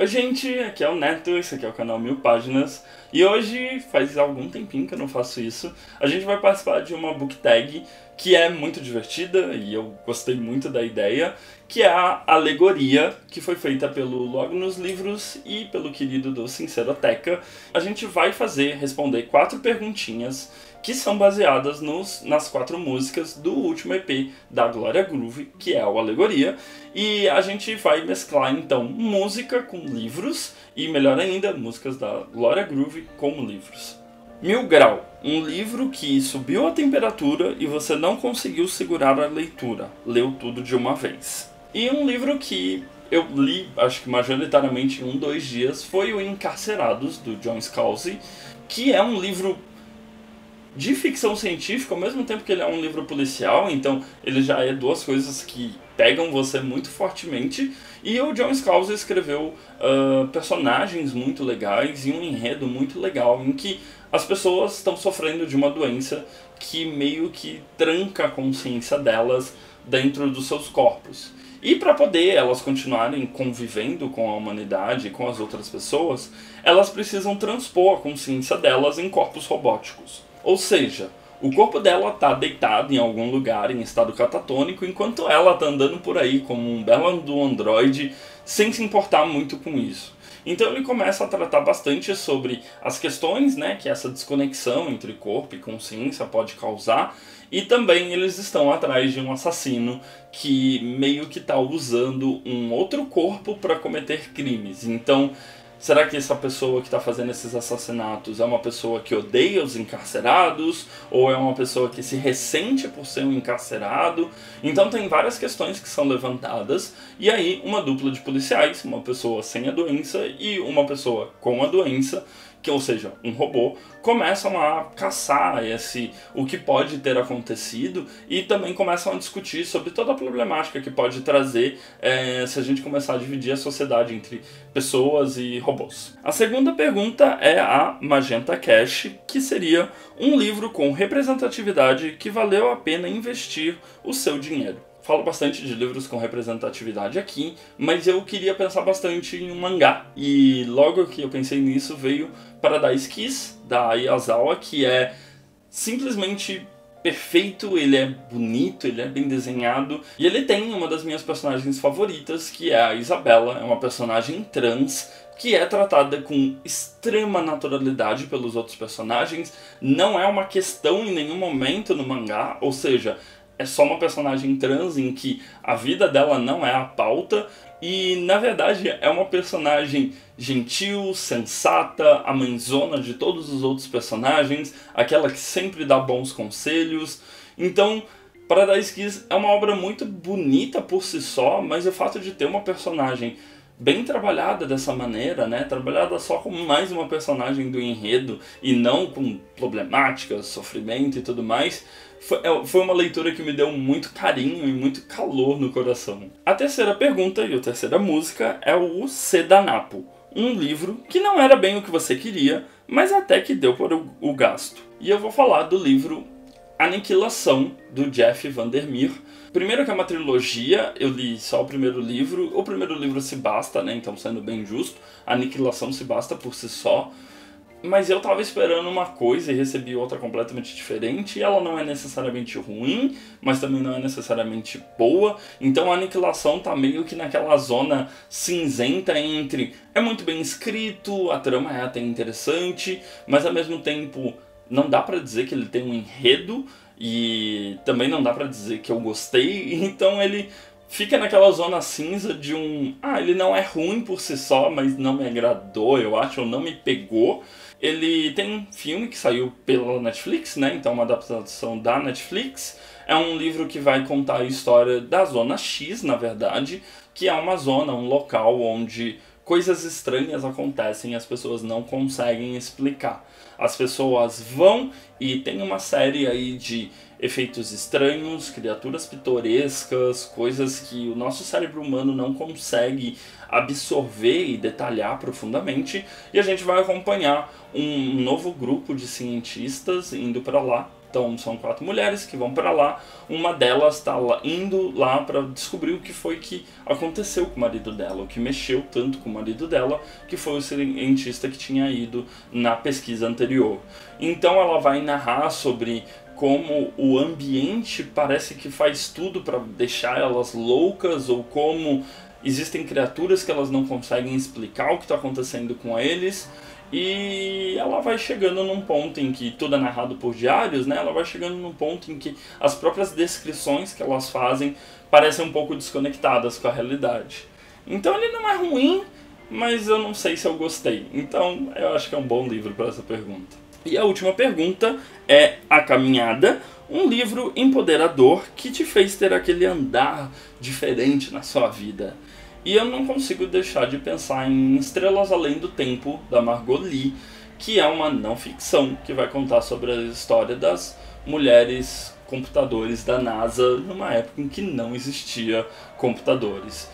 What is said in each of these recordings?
Oi gente, aqui é o Neto, esse aqui é o canal Mil Páginas e hoje, faz algum tempinho que eu não faço isso, a gente vai participar de uma book tag que é muito divertida e eu gostei muito da ideia, que é a alegoria que foi feita pelo Logo nos Livros e pelo querido do Sinceroteca. A gente vai responder 4 perguntinhas que são baseadas nas 4 músicas do último EP da Glória Groove, que é o Alegoria, e a gente vai mesclar então música com livros, e melhor ainda, músicas da Glória Groove com livros. 1000 Grau, um livro que subiu a temperatura e você não conseguiu segurar a leitura, leu tudo de uma vez. E um livro que eu li, acho que majoritariamente em 2 dias, foi o Encarcerados, do John Scalzi, que é um livro de ficção científica, ao mesmo tempo que ele é um livro policial, então ele já é 2 coisas que pegam você muito fortemente. E o John Scalzi escreveu personagens muito legais e um enredo muito legal, em que as pessoas estão sofrendo de uma doença que meio que tranca a consciência delas dentro dos seus corpos. E para poder elas continuarem convivendo com a humanidade e com as outras pessoas, elas precisam transpor a consciência delas em corpos robóticos. Ou seja, o corpo dela está deitado em algum lugar em estado catatônico, enquanto ela está andando por aí como um belo do androide, sem se importar muito com isso. Então ele começa a tratar bastante sobre as questões, né, que essa desconexão entre corpo e consciência pode causar, e também eles estão atrás de um assassino que meio que está usando um outro corpo para cometer crimes. Então, será que essa pessoa que está fazendo esses assassinatos é uma pessoa que odeia os encarcerados? Ou é uma pessoa que se ressente por ser um encarcerado? Então tem várias questões que são levantadas. E aí uma dupla de policiais, uma pessoa sem a doença e uma pessoa com a doença, ou seja, um robô, começam a caçar o que pode ter acontecido e também começam a discutir sobre toda a problemática que pode trazer se a gente começar a dividir a sociedade entre pessoas e robôs. A segunda pergunta é a Magenta Cash, que seria um livro com representatividade que valeu a pena investir o seu dinheiro. Falo bastante de livros com representatividade aqui, mas eu queria pensar bastante em um mangá. E logo que eu pensei nisso veio Paradise Kiss, da Ayazawa, que é simplesmente perfeito, ele é bonito, ele é bem desenhado. E ele tem uma das minhas personagens favoritas, que é a Isabela, é uma personagem trans, que é tratada com extrema naturalidade pelos outros personagens. Não é uma questão em nenhum momento no mangá, ou seja, é só uma personagem trans em que a vida dela não é a pauta e, na verdade, é uma personagem gentil, sensata, a mãezona de todos os outros personagens, aquela que sempre dá bons conselhos. Então, Paradise Kiss é uma obra muito bonita por si só, mas o fato de ter uma personagem bem trabalhada dessa maneira, né, trabalhada só como mais uma personagem do enredo e não com problemáticas, sofrimento e tudo mais, foi uma leitura que me deu muito carinho e muito calor no coração. A terceira pergunta e a terceira música é o Sedanapo, um livro que não era bem o que você queria, mas até que deu por o gasto. E eu vou falar do livro Aniquilação, do Jeff Vandermeer. Primeiro que é uma trilogia, eu li só o primeiro livro se basta, né, então sendo bem justo, Aniquilação se basta por si só, mas eu tava esperando uma coisa e recebi outra completamente diferente, e ela não é necessariamente ruim, mas também não é necessariamente boa, então a Aniquilação tá meio que naquela zona cinzenta entre é muito bem escrito, a trama é até interessante, mas ao mesmo tempo não dá pra dizer que ele tem um enredo, e também não dá pra dizer que eu gostei, então ele fica naquela zona cinza de ele não é ruim por si só, mas não me agradou, eu acho, ou não me pegou. Ele tem um filme que saiu pela Netflix, né, então uma adaptação da Netflix. É um livro que vai contar a história da Zona X, na verdade, que é uma zona, um local onde coisas estranhas acontecem e as pessoas não conseguem explicar. As pessoas vão e tem uma série aí de efeitos estranhos, criaturas pitorescas, coisas que o nosso cérebro humano não consegue absorver e detalhar profundamente. E a gente vai acompanhar um novo grupo de cientistas indo para lá Então são 4 mulheres que vão para lá, uma delas está indo lá para descobrir o que foi que aconteceu com o marido dela, o que mexeu tanto com o marido dela, que foi o cientista que tinha ido na pesquisa anterior. Então ela vai narrar sobre como o ambiente parece que faz tudo para deixar elas loucas, ou como existem criaturas que elas não conseguem explicar o que está acontecendo com eles. E ela vai chegando num ponto em que, tudo é narrado por diários, né? Ela vai chegando num ponto em que as próprias descrições que elas fazem parecem um pouco desconectadas com a realidade. Então ele não é ruim, mas eu não sei se eu gostei. Então eu acho que é um bom livro para essa pergunta. E a última pergunta é A Caminhada, um livro empoderador que te fez ter aquele andar diferente na sua vida. E eu não consigo deixar de pensar em Estrelas Além do Tempo, da Margot Lee, que é uma não ficção que vai contar sobre a história das mulheres computadores da NASA numa época em que não existia computadores.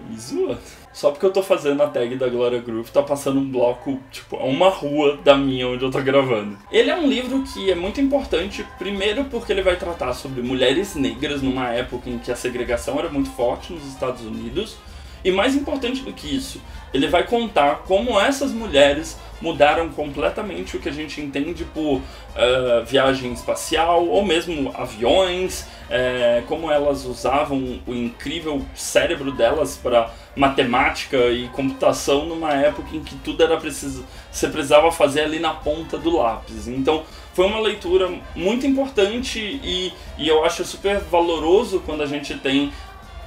Me zoa. Só porque eu tô fazendo a tag da Gloria Groove, tá passando um bloco, tipo, a uma rua da minha onde eu tô gravando. Ele é um livro que é muito importante, primeiro porque ele vai tratar sobre mulheres negras numa época em que a segregação era muito forte nos Estados Unidos. E mais importante do que isso, ele vai contar como essas mulheres mudaram completamente o que a gente entende por viagem espacial, ou mesmo aviões, como elas usavam o incrível cérebro delas para matemática e computação numa época em que tudo era você precisava fazer ali na ponta do lápis. Então foi uma leitura muito importante e eu acho super valoroso quando a gente tem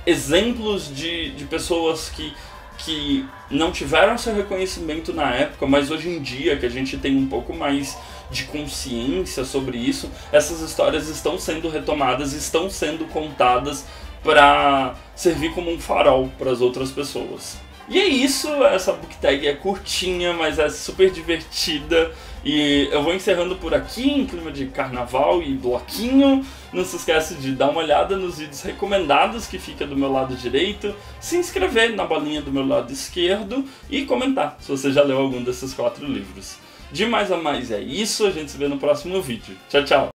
exemplos de pessoas que não tiveram seu reconhecimento na época, mas hoje em dia que a gente tem um pouco mais de consciência sobre isso, essas histórias estão sendo retomadas, estão sendo contadas para servir como um farol para as outras pessoas. E é isso, essa book tag é curtinha, mas é super divertida. E eu vou encerrando por aqui, em clima de carnaval e bloquinho. Não se esquece de dar uma olhada nos vídeos recomendados que fica do meu lado direito, se inscrever na bolinha do meu lado esquerdo e comentar se você já leu algum desses 4 livros. De mais a mais é isso, a gente se vê no próximo vídeo. Tchau, tchau!